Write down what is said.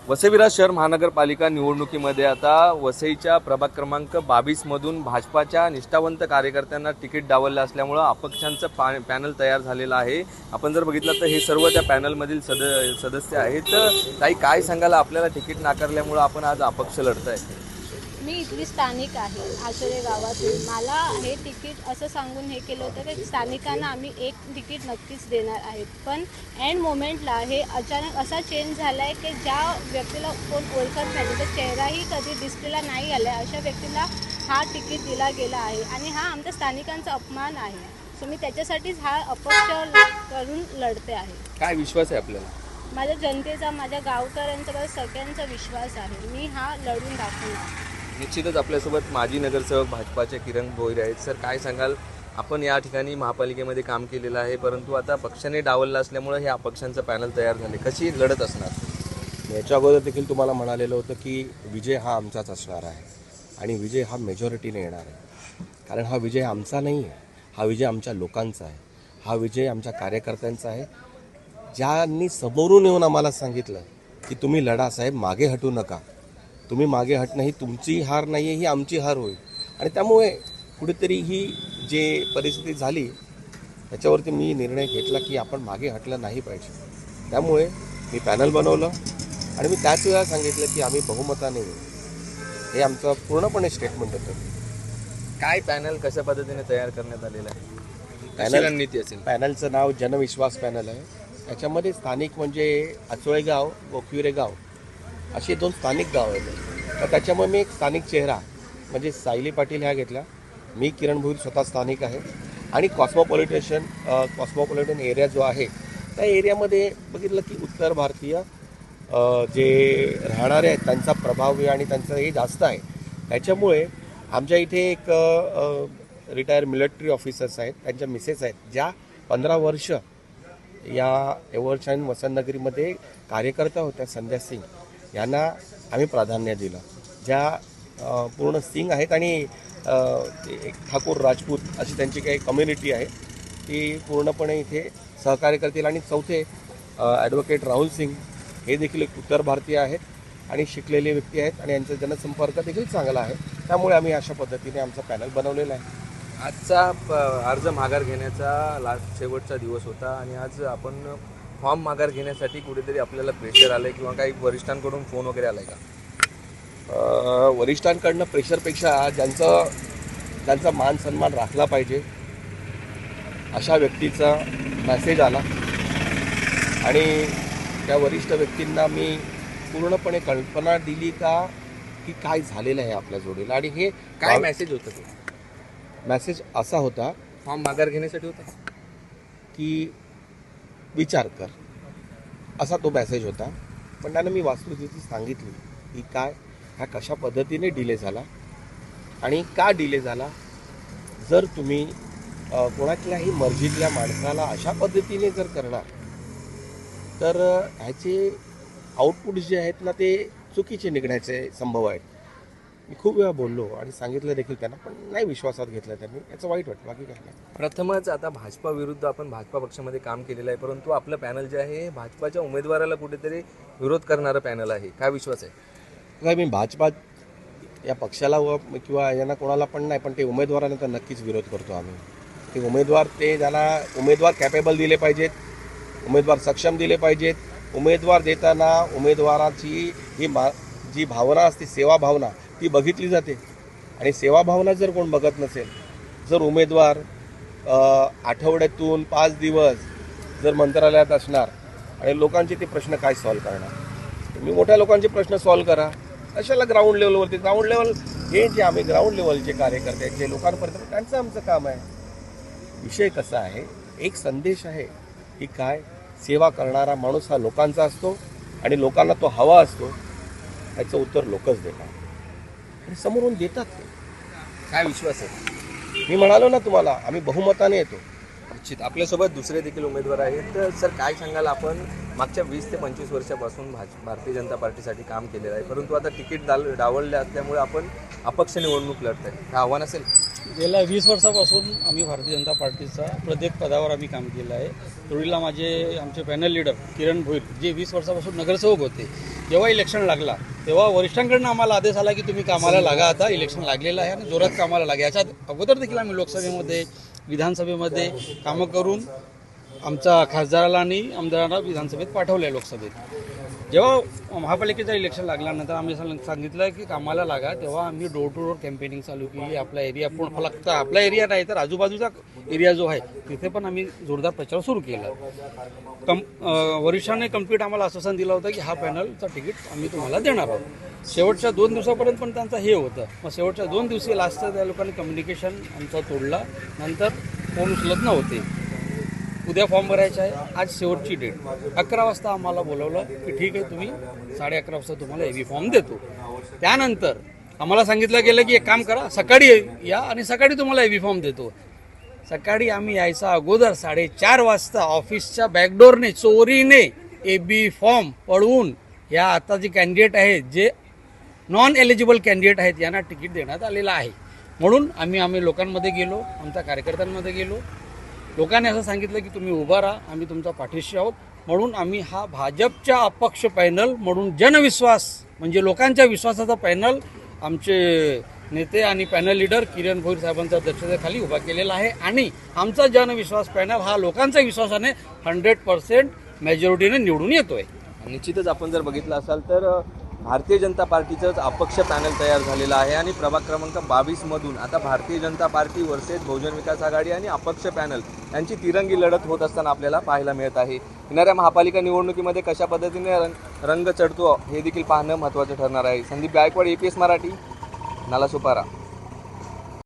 वसई विरार शहर महानगरपालिका निवडणुकीमध्ये आता वसईच्या प्रभाग क्रमांक 22 मधून भाजपाच्या निष्ठावंत कार्यकर्त्यांना तिकीट डावललं असल्यामुळं अपक्षांचं पॅनल तयार झालेलं आहे। आपण जर बघितलं तर हे सर्व त्या पॅनलमधील सदस्य आहेत। ताई, काय सांगाल, आपल्याला तिकीट नाकारल्यामुळं आपण आज अपक्ष लढताय? मी इथली स्थानिक आहे, आचोरे गावातून। मला हे तिकीट असं सांगून हे केलं होतं की स्थानिकांना आम्ही एक तिकीट नक्कीच देणार आहेत, पण एंड मोमेंटला हे अचानक असा चेंज झाला आहे की ज्या व्यक्तीला कोण ओळखत नाही, त्याचा चेहराही कधी डिस्प्लेला नाही आला आहे, अशा व्यक्तीला हा तिकीट दिला गेला आहे आणि हा आमच्या स्थानिकांचा अपमान आहे। सो मी त्याच्यासाठीच हा अपक्ष करून लढते आहे। काय विश्वास आहे आपल्याला? माझ्या जनतेचा, माझ्या गावकऱ्यांचा, माझ्या सगळ्यांचा विश्वास आहे। मी हा लढून दाखवणार। निश्चितच आपल्यासोबत माजी नगरसेवक भाजपाचे किरण भोईर आहेत। सर, काय सांगाल, आपण या ठिकाणी महापालिकेमध्ये काम केलेलं आहे, परंतु आता पक्षाने डावललं असल्यामुळे हे अपक्षांचं पॅनल तयार झाले, कशी लढत असणार? याच्या अगोदर देखील तुम्हाला म्हणालेलं होतं की विजय हा आमचाच असणार आहे आणि विजय हा मेजॉरिटीने येणार आहे, कारण हा विजय आमचा नाही आहे, हा विजय आमच्या लोकांचा आहे, हा विजय आमच्या कार्यकर्त्यांचा आहे, ज्यांनी समोरून येऊन आम्हाला सांगितलं की तुम्ही लढा साहेब, मागे हटू नका, तुम्ही मागे हटणं ही तुमची हार नाही आहे, ही आमची हार होईल। आणि त्यामुळे कुठेतरी ही जे परिस्थिती झाली त्याच्यावरती मी निर्णय घेतला की आपण मागे हटलं नाही पाहिजे। त्यामुळे मी पॅनल बनवलं आणि मी त्याच वेळा सांगितलं की आम्ही बहुमताने येऊ, हे आमचं पूर्णपणे स्टेटमेंट होतं। काय पॅनल कशा पद्धतीने तयार करण्यात आलेलं आहे? कशी रणनीती असेल? पॅनलचं नाव जनविश्वास पॅनल आहे। त्याच्यामध्ये स्थानिक म्हणजे आचोळे गाव व क्युरे गाव असे दोन स्थानिक गाव आहेत। तर त्याच्यामुळे मी एक स्थानिक चेहरा म्हणजे सायली पाटील ह्या घेतला, मी किरण भोईर स्वतः स्थानिक आहे आणि कॉस्मोपॉलिटन एरिया जो आहे त्या एरियामध्ये बघितलं की उत्तर भारतीय जे राहणारे आहेत त्यांचा प्रभाव आणि त्यांचं हे जास्त आहे। त्याच्यामुळे आमच्या इथे एक रिटायर मिलिटरी ऑफिसर्स आहेत, त्यांच्या मिसेस आहेत, ज्या 15 वर्ष या एव्हरशाईन वसंतनगरीमध्ये कार्यकर्ता होत्या, संध्या सिंग यांना आम्ही प्राधान्य दिलं, ज्या पूर्ण सिंग आहेत आणि एक ठाकूर राजपूत अशी त्यांची काही कम्युनिटी आहे, ती पूर्णपणे इथे सहकार्य करतील। आणि चौथे ॲडव्होकेट राहुल सिंग हे देखील एक उत्तर भारतीय आहेत आणि शिकलेले व्यक्ती आहेत आणि यांचा जनसंपर्क देखील चांगला आहे। त्यामुळे आम्ही अशा पद्धतीने आमचा पॅनल बनवलेला आहे। आजचा अर्ज माघार घेण्याचा शेवटचा दिवस होता आणि आज आपण फॉर्म माघार घेण्यासाठी कुठेतरी आपल्याला प्रेशर आलं किंवा काही वरिष्ठांकडून फोन वगैरे आला आहे का? वरिष्ठांकडनं प्रेशरपेक्षा ज्यांचा मान सन्मान राखला पाहिजे अशा व्यक्तीचा मेसेज आला आणि त्या वरिष्ठ व्यक्तींना मी पूर्णपणे कल्पना दिली की काय झालेलं आहे आपल्या जोडीला। आणि हे काय मेसेज होतं? ते मेसेज असा होता, फॉर्म माघार घेण्यासाठी होता की विचार कर, असा तो मेसेज होता। पण त्यानं मी वास्तुस्थिती सांगितली की काय ह्या कशा पद्धतीने डिले झाला आणि का डिले झाला। जर तुम्ही कोणाच्याही मर्जीतल्या माणसाला अशा पद्धतीने जर करणार तर ह्याचे आउटपुट जे आहेत ना ते चुकीचे निघण्याचे संभव आहेत। मी खूप वेळा बोललो आणि सांगितलं देखील त्यांना, पण नाही विश्वासात घेतलं त्यांनी, याचं वाईट वाटलं, बाकी काय नाही। प्रथमच आता भाजपा विरुद्ध आपण भाजपा पक्षामध्ये काम केलेलं आहे, परंतु आपलं पॅनल जे आहे भाजपाच्या उमेदवाराला कुठेतरी विरोध करणारं पॅनल आहे, काय विश्वास आहे? नाही, मी भाजपा या पक्षाला किंवा यांना कोणाला पण नाही, पण ते उमेदवारांना तर नक्कीच विरोध करतो आम्ही। ते उमेदवार, ते ज्यांना उमेदवार कॅपेबल दिले पाहिजेत, उमेदवार सक्षम दिले पाहिजेत। उमेदवार देताना उमेदवाराची ही जी भावना असते, सेवा भावना, ती बघितली जाते आणि सेवा भावना जर कोण बघत नसेल, जर उमेदवार आठवड्यातून 5 दिवस जर मंत्रालयात असणार आणि लोकांचे ते प्रश्न काय सॉल्व करणार? तुम्ही मोठ्या लोकांचे प्रश्न सॉल्व करा, कशाला ग्राउंड लेवलवरती? ग्राउंड लेवल हे जे आम्ही ग्राउंड लेवलचे कार्यकर्ते जे लोकांपर्यंत, त्यांचं आमचं काम आहे। विषय कसा आहे, एक संदेश आहे की काय सेवा करणारा माणूस हा लोकांचा असतो आणि लोकांना तो हवा असतो, याचं उत्तर लोकच देतात आणि समोरून देतात ते। काय विश्वास आहे? मी म्हणालो ना तुम्हाला, आम्ही बहुमताने येतो। निश्चित आपल्यासोबत दुसरे देखील उमेदवार आहेत. तर सर काय सांगाल, आपण मागच्या 20 ते 25 वर्षापासून भारतीय जनता पार्टीसाठी काम केलेलं आहे, परंतु आता तिकीट डावलले असल्यामुळे आपण अपक्ष निवडणूक लढत आहे, काय आव्हान असेल? गेल्या 20 वर्षापासून आम्ही भारतीय जनता पार्टीचा प्रत्येक पदावर आम्ही काम केलं आहे. तुरीला आमचे पॅनल लीडर किरण भोईर जे 20 वर्षापासून नगरसेवक होते, जेव्हा इलेक्शन लागला तेव्हा वरिष्ठांकडून आम्हाला आदेश आला की तुम्ही कामाला लागा, आता इलेक्शन लागलेलं आहे आणि जोरात कामाला लागा. याच्यात अगोदर देखील आम्ही लोकसभेमध्ये विधानसभेमध्ये कामं करून आमच्या खासदाराला आणि आमदारांना विधानसभेत पाठवलं आहे. लोकसभेत जेव्हा महापालिकेचं इलेक्शन लागल्यानंतर आम्ही सांगितलं की कामाला लागा, तेव्हा आम्ही डोर टू डोर कॅम्पेनिंग चालू केली. आपला एरिया पूर्ण फक्त आपला एरिया नाही तर आजूबाजूचा एरिया जो आहे तिथे पण आम्ही जोरदार प्रचार सुरू केला. वरिष्ठांनी कंप्लीट आम्हाला आश्वासन दिलं होतं की हा पॅनलचा तिकीट आम्ही तुम्हाला देणार आहोत. शेवटच्या 2 दिवसापर्यंत पण त्यांचं हे होतं. मग शेवटच्या 2 दिवशी लास्टच्या त्या लोकांनी कम्युनिकेशन आमचा तोडला. नंतर फोन उचलत नव्हते. उद्या फॉर्म भरायचा आहे, आज शेवटची डेट. 11 वाजता आम्हाला बोलवलं की ठीक आहे, तुम्ही 11:30 वाजता तुम्हाला एबी फॉर्म देतो. त्यानंतर आम्हाला सांगितलं गेलं की एक काम करा, सकाळी या आणि सकाळी तुम्हाला एबी फॉर्म देतो. सकाळी आम्ही यायचा अगोदर 4:30 वाजता ऑफिसच्या बॅकडोरने चोरीने एबी फॉर्म पळवून या आता जे कॅन्डिडेट आहेत, जे नॉन एलिजिबल कॅन्डिडेट आहेत, यांना तिकीट देण्यात आलेलं आहे. म्हणून आम्ही लोकांमध्ये गेलो, आमच्या कार्यकर्त्यांमध्ये गेलो. लोकांनी असं सांगितलं की तुम्ही उभा राहा, आम्ही तुमचा पाठीशी आहोत. म्हणून आम्ही हा भाजपच्या अपक्ष पॅनल म्हणून जनविश्वास म्हणजे लोकांच्या विश्वासाचा पॅनल आमचे नेते आणि पॅनल लीडर किरण भोईर साहेबांच्या अध्यक्षतेखाली उभा केलेला आहे. आणि आमचा जनविश्वास पॅनल हा लोकांच्या विश्वासाने 100% मेजॉरिटीने निवडून येतोय. निश्चितच आपण जर बघितलं असाल तर भारतीय जनता पार्टीचंच अपक्ष पॅनल तयार झालेलं आहे आणि प्रभाग क्रमांक 22 मधून आता भारतीय जनता पार्टी वर्सेस बहुजन विकास आघाडी आणि अपक्ष पॅनल यांची तिरंगी लढत होत असताना आपल्याला पाहायला मिळत आहे. येणाऱ्या महापालिका निवडणुकीमध्ये कशा पद्धतीने रंग चढतो हे देखील पाहणं महत्त्वाचं ठरणार आहे. संदीप गायकवाड, APS मराठी, नालासोपारा.